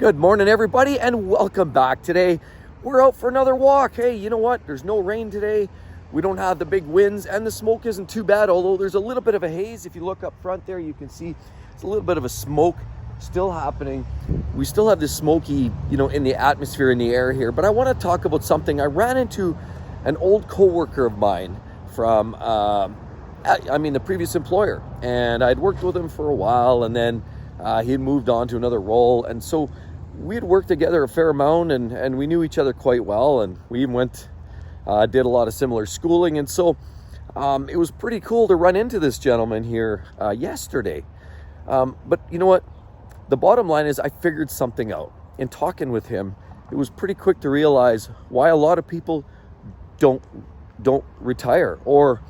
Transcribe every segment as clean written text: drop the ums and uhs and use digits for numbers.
Good morning, everybody, and welcome back. Today, we're out for another walk. Hey, you know what? There's no rain today. We don't have the big winds, and the smoke isn't too bad, although there's a little bit of a haze. If you look up front there, you can see it's a little bit of a smoke still happening. We still have this smoky, in the atmosphere, in the air here. But I want to talk about something. I ran into an old coworker of mine from, the previous employer, and I'd worked with him for a while, and then he had moved on to another role, and so we had worked together a fair amount, and we knew each other quite well, and we even did a lot of similar schooling, and so it was pretty cool to run into this gentleman here yesterday. But you know what? The bottom line is I figured something out. In talking with him, it was pretty quick to realize why a lot of people don't retire, or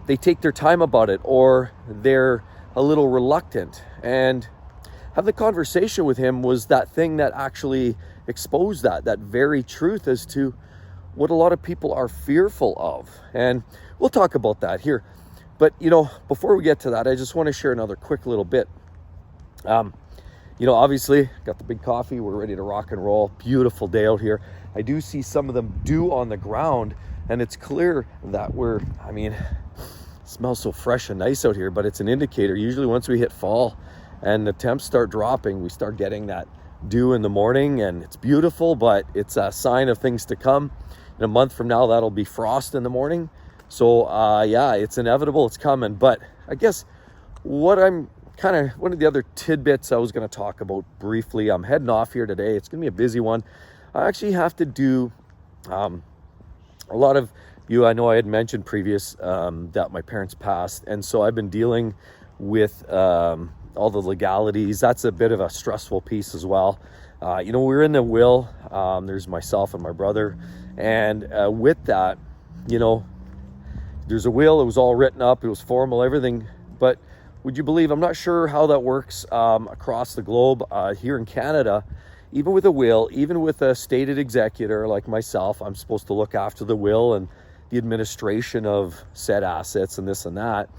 they take their time about it, or they're a little reluctant. And have the conversation with him was that thing that actually exposed that very truth as to what a lot of people are fearful of. And we'll talk about that here. But, before we get to that, I just want to share another quick little bit. Obviously, got the big coffee. We're ready to rock and roll. Beautiful day out here. I do see some of them dew on the ground, and it's clear that it smells so fresh and nice out here, but it's an indicator. Usually once we hit fall and the temps start dropping, we start getting that dew in the morning, and it's beautiful, but it's a sign of things to come. In a month from now, that'll be frost in the morning. So it's inevitable, it's coming. But I guess one of the other tidbits I was going to talk about briefly, I'm heading off here today. It's going to be a busy one. I actually have to do a lot of I know I had mentioned previous that my parents passed, and so I've been dealing with all the legalities. That's a bit of a stressful piece as well. We're in the will. There's myself and my brother, and with that, there's a will. It was all written up. It was formal, everything. But would you believe, I'm not sure how that works across the globe. Here in Canada, even with a will, even with a stated executor like myself, I'm supposed to look after the will and the administration of said assets and this and that.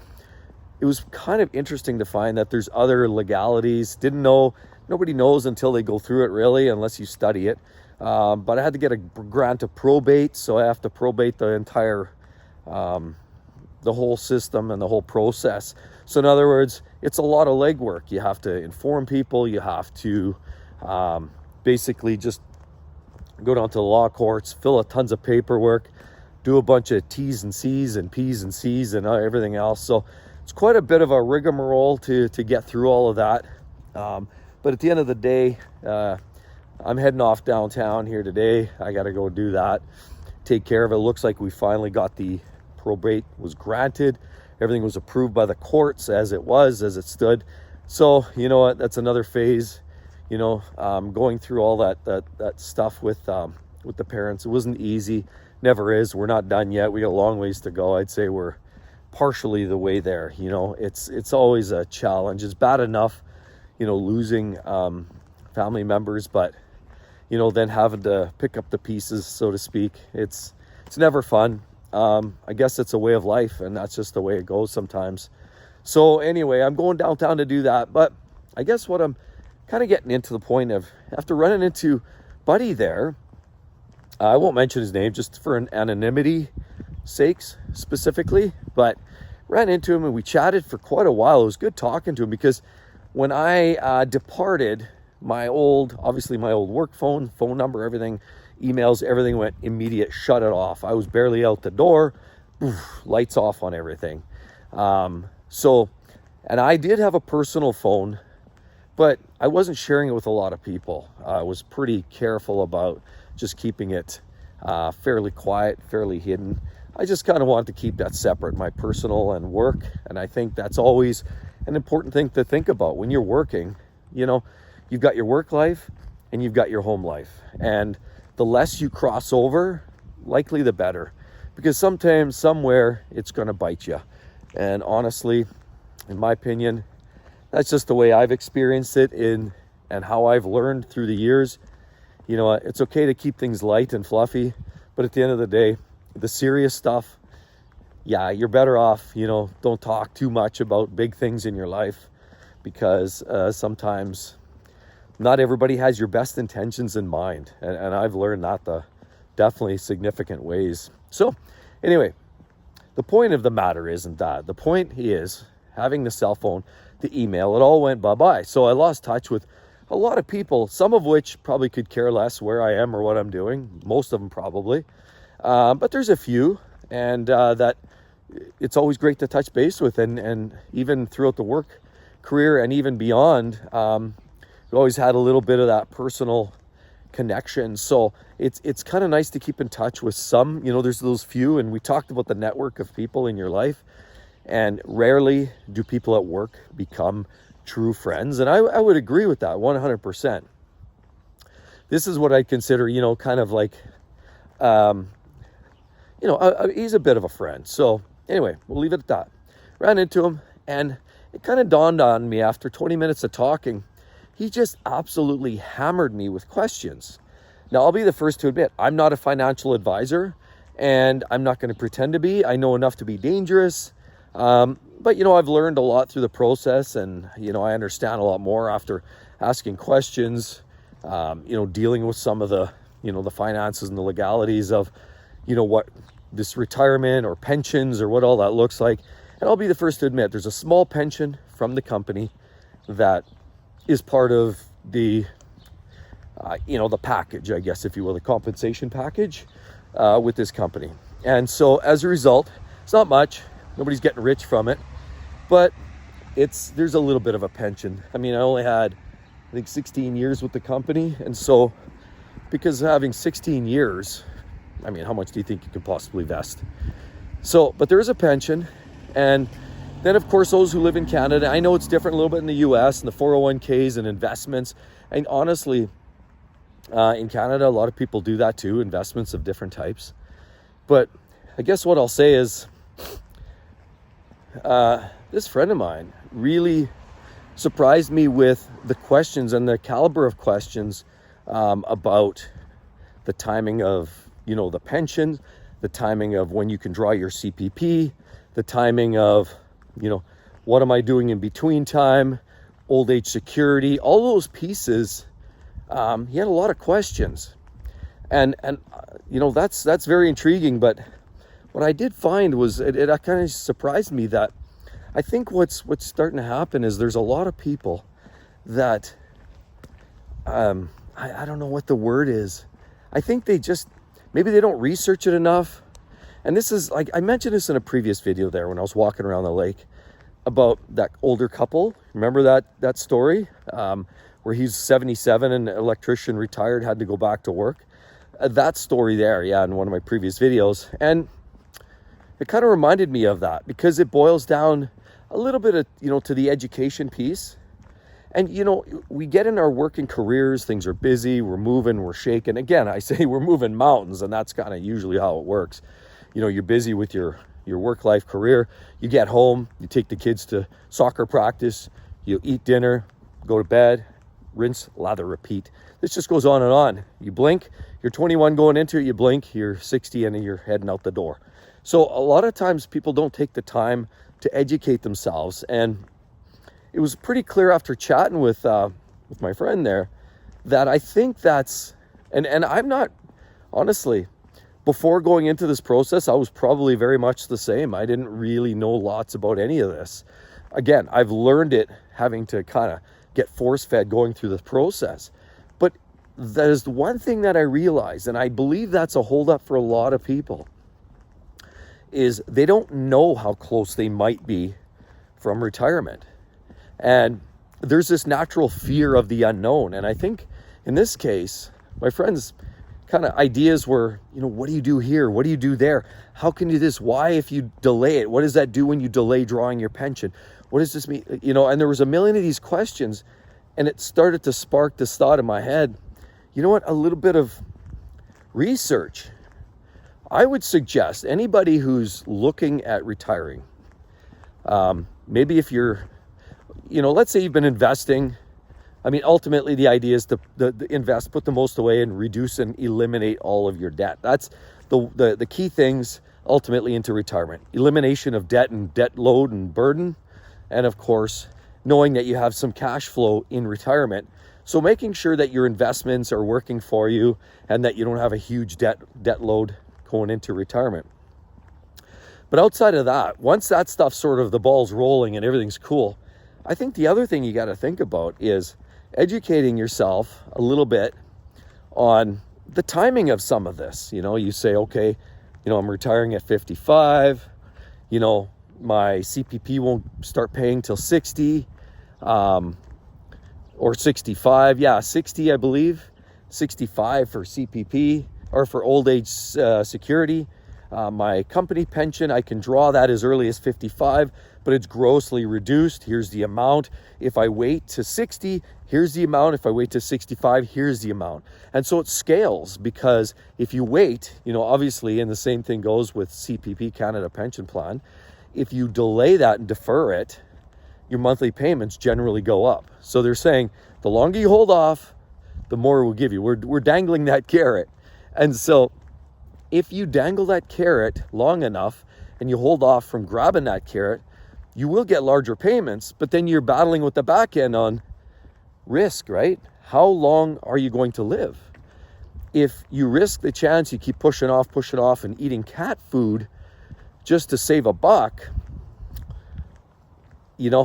It was kind of interesting to find that there's other legalities. Didn't know, nobody knows until they go through it, really, unless you study it. But I had to get a grant of probate, so I have to probate the entire, the whole system and the whole process. So in other words, it's a lot of legwork. You have to inform people. You have to basically just go down to the law courts, fill out tons of paperwork, do a bunch of T's and C's and P's and C's and everything else. So it's quite a bit of a rigmarole to get through all of that. But at the end of the day, I'm heading off downtown here today. I got to go do that, take care of it. It looks like we finally got the probate was granted. Everything was approved by the courts as it stood. So, you know what? That's another phase, going through all that stuff with the parents. It wasn't easy. Never is. We're not done yet. We got a long ways to go. I'd say we're partially the way there. It's always a challenge. It's bad enough, losing family members, but then having to pick up the pieces, so to speak. It's never fun. I guess it's a way of life, and that's just the way it goes sometimes. So anyway, I'm going downtown to do that. But I guess what I'm kind of getting into the point of, after running into Buddy there, I won't mention his name just for an anonymity sakes specifically, but ran into him and we chatted for quite a while. It was good talking to him, because when I departed, my old work phone number, everything, emails, everything went immediate, shut it off. I was barely out the door, lights off on everything. And I did have a personal phone, but I wasn't sharing it with a lot of people. I was pretty careful about just keeping it fairly quiet, fairly hidden. I just kind of wanted to keep that separate, my personal and work. And I think that's always an important thing to think about when you're working. You've got your work life and you've got your home life. And the less you cross over, likely the better. Because sometimes, somewhere, it's going to bite you. And honestly, in my opinion, that's just the way I've experienced it and how I've learned through the years. It's okay to keep things light and fluffy, but at the end of the day, the serious stuff, you're better off, don't talk too much about big things in your life, because sometimes not everybody has your best intentions in mind. And I've learned that the definitely significant ways. So anyway, the point of the matter isn't that. The point is having the cell phone, the email, it all went bye-bye. So I lost touch with a lot of people, some of which probably could care less where I am or what I'm doing. Most of them probably. But there's a few, and that it's always great to touch base with. And even throughout the work career and even beyond, we always had a little bit of that personal connection. So it's kind of nice to keep in touch with some, there's those few, and we talked about the network of people in your life, and rarely do people at work become true friends. And I would agree with that 100%. This is what I consider, kind of like, he's a bit of a friend. So anyway, we'll leave it at that. Ran into him, and it kind of dawned on me after 20 minutes of talking, he just absolutely hammered me with questions. Now, I'll be the first to admit, I'm not a financial advisor, and I'm not going to pretend to be. I know enough to be dangerous. But, I've learned a lot through the process, and, I understand a lot more after asking questions, dealing with some of the, the finances and the legalities of, what this retirement or pensions or what all that looks like. And I'll be the first to admit there's a small pension from the company that is part of the, the package, I guess, if you will, the compensation package with this company. And so as a result, it's not much. Nobody's getting rich from it, but there's a little bit of a pension. I mean, I only had, 16 years with the company. And so because of having 16 years, how much do you think you could possibly vest? So, but there is a pension. And then, of course, those who live in Canada, I know it's different a little bit in the US and the 401ks and investments. And honestly, in Canada, a lot of people do that too, investments of different types. But I guess what I'll say is, this friend of mine really surprised me with the questions and the caliber of questions about the timing of, the pension, the timing of when you can draw your CPP, the timing of, what am I doing in between time, old age security, all those pieces. He had a lot of questions, and that's very intriguing. But what I did find was it kind of surprised me that I think what's starting to happen is there's a lot of people that I don't know what the word is. I think maybe they don't research it enough. And this is, like, I mentioned this in a previous video there when I was walking around the lake about that older couple. Remember that story where he's 77 and an electrician, retired, had to go back to work? That story there, in one of my previous videos. And it kind of reminded me of that because it boils down a little bit of, to the education piece. And, we get in our working careers, things are busy, we're moving, we're shaking. Again, I say we're moving mountains, and that's kind of usually how it works. You're busy with your work life career. You get home, you take the kids to soccer practice, you eat dinner, go to bed, rinse, lather, repeat. This just goes on and on. You blink, you're 21 going into it, you blink, you're 60 and you're heading out the door. So a lot of times people don't take the time to educate themselves. And it was pretty clear after chatting with my friend there that I think that's, and I'm not, honestly, before going into this process, I was probably very much the same. I didn't really know lots about any of this. Again, I've learned it having to kind of get force-fed going through this process. But that is the one thing that I realized, and I believe that's a holdup for a lot of people, is they don't know how close they might be from retirement. And there's this natural fear of the unknown. And I think in this case, my friend's kind of ideas were, what do you do here? What do you do there? How can you do this? Why, if you delay it? What does that do when you delay drawing your pension? What does this mean? And there was a million of these questions, and it started to spark this thought in my head. You know what? A little bit of research. I would suggest anybody who's looking at retiring, maybe if you're, let's say you've been investing. I mean, ultimately the idea is to invest, put the most away, and reduce and eliminate all of your debt. That's the key things ultimately into retirement. Elimination of debt and debt load and burden. And of course, knowing that you have some cash flow in retirement So making sure that your investments are working for you and that you don't have a huge debt load going into retirement. But outside of that, once that stuff sort of the ball's rolling and everything's cool, I think the other thing you got to think about is educating yourself a little bit on the timing of some of this. You say, okay, I'm retiring at 55, my CPP won't start paying till 60, or 65. Yeah, 60, I believe. 65 for CPP or for old age security. My company pension, I can draw that as early as 55, but it's grossly reduced. Here's the amount. If I wait to 60, here's the amount. If I wait to 65, here's the amount. And so it scales, because if you wait, obviously, and the same thing goes with CPP, Canada Pension Plan, if you delay that and defer it, your monthly payments generally go up. So they're saying the longer you hold off, the more we'll give you. We're dangling that carrot. And so if you dangle that carrot long enough and you hold off from grabbing that carrot, you will get larger payments, but then you're battling with the back end on risk, right? How long are you going to live? If you risk the chance, you keep pushing off and eating cat food just to save a buck,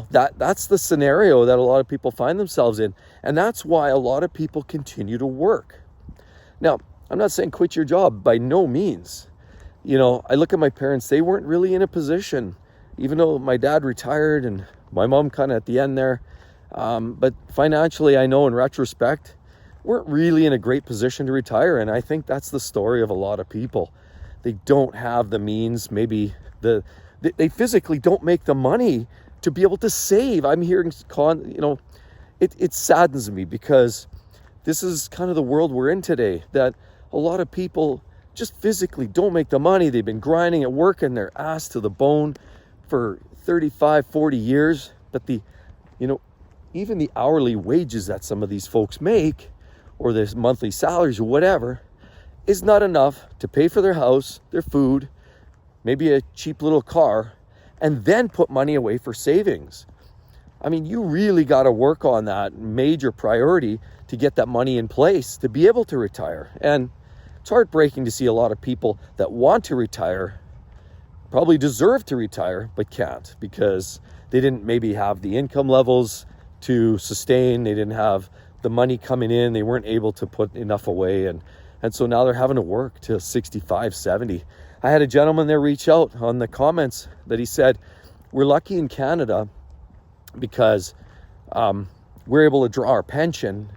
that's the scenario that a lot of people find themselves in. And that's why a lot of people continue to work. Now, I'm not saying quit your job, by no means. I look at my parents, they weren't really in a position, even though my dad retired and my mom kind of at the end there. But financially, I know in retrospect, weren't really in a great position to retire. And I think that's the story of a lot of people. They don't have the means, maybe they physically don't make the money to be able to save. I'm hearing, it saddens me, because this is kind of the world we're in today, that a lot of people just physically don't make the money. They've been grinding at work and their ass to the bone for 35, 40 years. But even the hourly wages that some of these folks make, or their monthly salaries or whatever, is not enough to pay for their house, their food, maybe a cheap little car, and then put money away for savings. I mean, you really got to work on that major priority to get that money in place to be able to retire. And it's heartbreaking to see a lot of people that want to retire, probably deserve to retire, but can't, because they didn't maybe have the income levels to sustain. They didn't have the money coming in. They weren't able to put enough away. And so now they're having to work till 65, 70. I had a gentleman there reach out on the comments that he said, we're lucky in Canada because we're able to draw our pension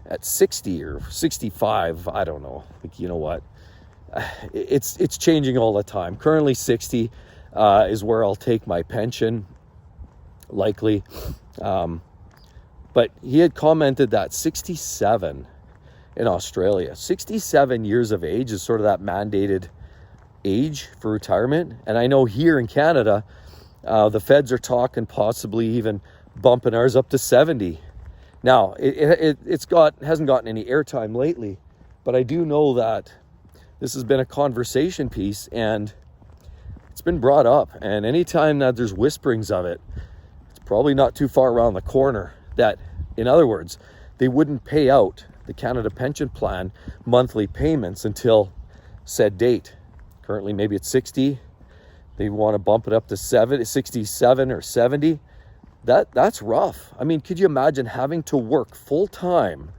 at 60 or 65. I don't know. You know what? It's changing all the time. Currently 60 is where I'll take my pension, likely. But he had commented that 67 in Australia, 67 years of age is sort of that mandated age for retirement. And I know here in Canada, the feds are talking possibly even bumping ours up to 70. Now, it hasn't gotten any airtime lately, but I do know that this has been a conversation piece and it's been brought up. And anytime that there's whisperings of it, it's probably not too far around the corner that, in other words, they wouldn't pay out the Canada Pension Plan monthly payments until said date. Currently, maybe it's 60. They want to bump it up to 67 or 70. That's rough. I mean, could you imagine having to work full time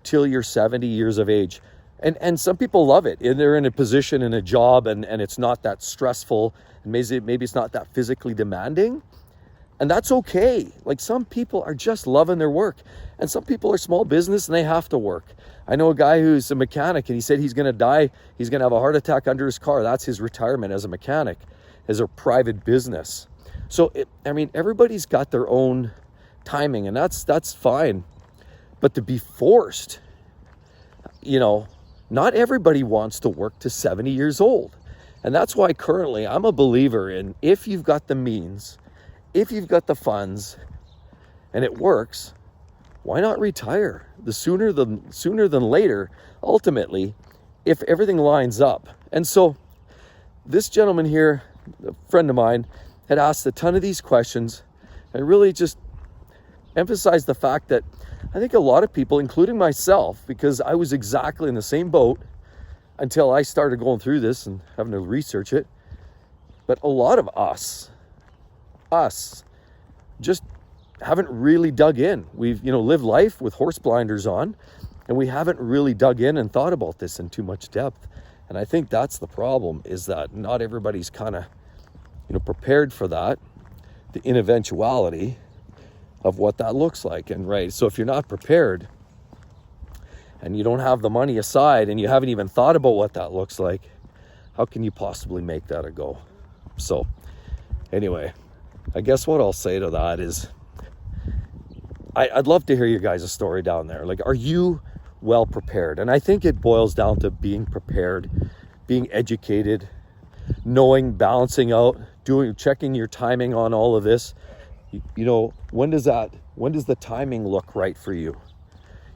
till you're 70 years of age? And some people love it. And they're in a position, in a job, and it's not that stressful. And maybe it's not that physically demanding. And that's okay. Like, some people are just loving their work. And some people are small business and they have to work. I know a guy who's a mechanic and he said he's going to die. He's going to have a heart attack under his car. That's his retirement as a mechanic, as a private business. So, everybody's got their own timing, and that's fine. But to be forced, not everybody wants to work to 70 years old. And that's why currently I'm a believer in, if you've got the means, if you've got the funds and it works, why not retire? The sooner than later, ultimately, if everything lines up. And so this gentleman here, a friend of mine, had asked a ton of these questions. And really just, emphasize the fact that I think a lot of people, including myself, because I was exactly in the same boat until I started going through this and having to research it. But a lot of us just haven't really dug in. We've, lived life with horse blinders on, and we haven't really dug in and thought about this in too much depth. And I think that's the problem, is that not everybody's kind of, prepared for that, the eventuality of what that looks like. And right, so if you're not prepared and you don't have the money aside and you haven't even thought about what that looks like, how can you possibly make that a go? So anyway, I guess what I'll say to that is I'd love to hear your guys' story down there. Like, are you well prepared? And I think it boils down to being prepared, being educated, knowing, balancing out, checking your timing on all of this. When does the timing look right for you?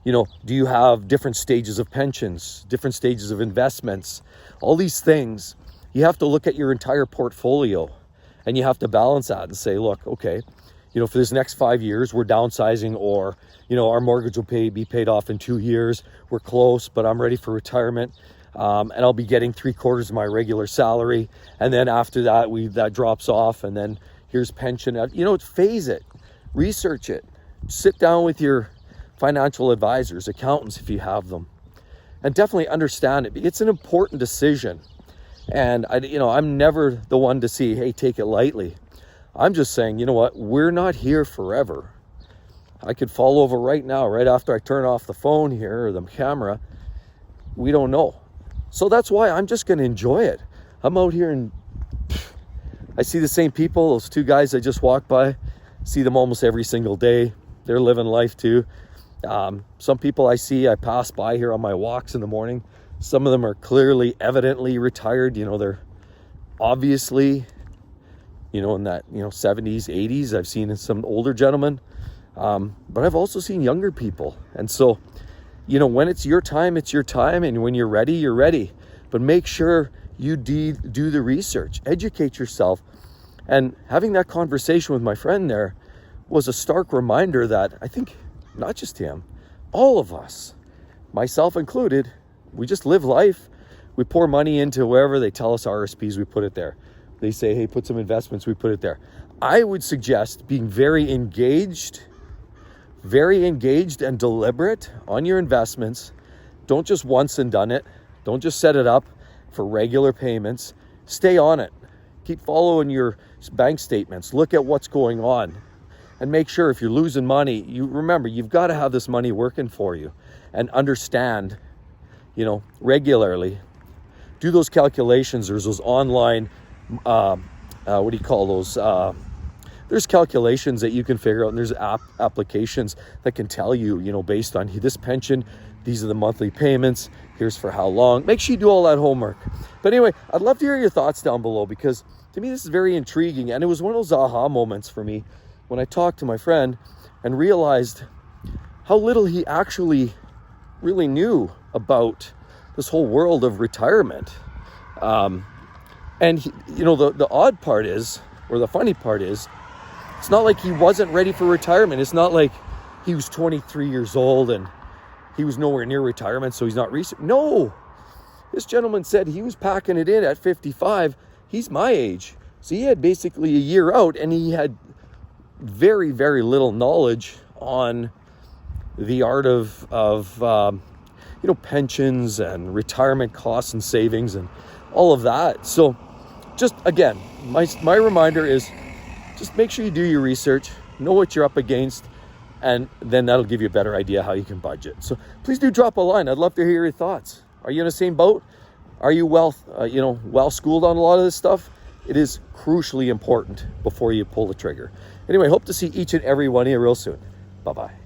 Do you have different stages of pensions, different stages of investments, all these things? You have to look at your entire portfolio and you have to balance that and say, look, okay, for this next 5 years, we're downsizing, or, our mortgage will be paid off in 2 years. We're close, but I'm ready for retirement. And I'll be getting 3/4 of my regular salary. And then after that, that drops off, and then here's pension. Phase it, research it, sit down with your financial advisors, accountants, if you have them, and definitely understand it. It's an important decision. And I'm never the one to say, hey, take it lightly. I'm just saying, we're not here forever. I could fall over right now, right after I turn off the phone here or the camera. We don't know. So that's why I'm just going to enjoy it. I'm out here and I see the same people, those two guys I just walked by, see them almost every single day. They're living life too. Some people I pass by here on my walks in the morning. Some of them are clearly, evidently retired. They're obviously, in that, 70s, 80s. I've seen some older gentlemen, but I've also seen younger people. And so, when it's your time, it's your time. And when you're ready, you're ready. But make sure you do the research, educate yourself. And having that conversation with my friend there was a stark reminder that I think not just him, all of us, myself included, we just live life. We pour money into wherever they tell us RSPs, we put it there. They say, hey, put some investments, we put it there. I would suggest being very engaged and deliberate on your investments. Don't just once and done it. Don't just set it up for regular payments. Stay on it. Keep following your bank statements. Look at what's going on. And make sure if you're losing money, remember, you've got to have this money working for you. And understand, regularly. Do those calculations. There's those online, what do you call those? There's calculations that you can figure out, and there's applications that can tell you, based on this pension, these are the monthly payments, here's for how long. Make sure you do all that homework. But anyway, I'd love to hear your thoughts down below, because to me this is very intriguing, and it was one of those aha moments for me when I talked to my friend and realized how little he actually really knew about this whole world of retirement. And the odd part is, or the funny part is, it's not like he wasn't ready for retirement. It's not like he was 23 years old and he was nowhere near retirement, so he's not No, this gentleman said he was packing it in at 55. He's my age. So he had basically a year out, and he had very, very little knowledge on the art of pensions and retirement costs and savings and all of that. So just, again, my reminder is just make sure you do your research, know what you're up against, and then that'll give you a better idea how you can budget. So please do drop a line. I'd love to hear your thoughts. Are you in the same boat? Are you well schooled on a lot of this stuff? It is crucially important before you pull the trigger. Anyway, hope to see each and every one of you real soon. Bye-bye.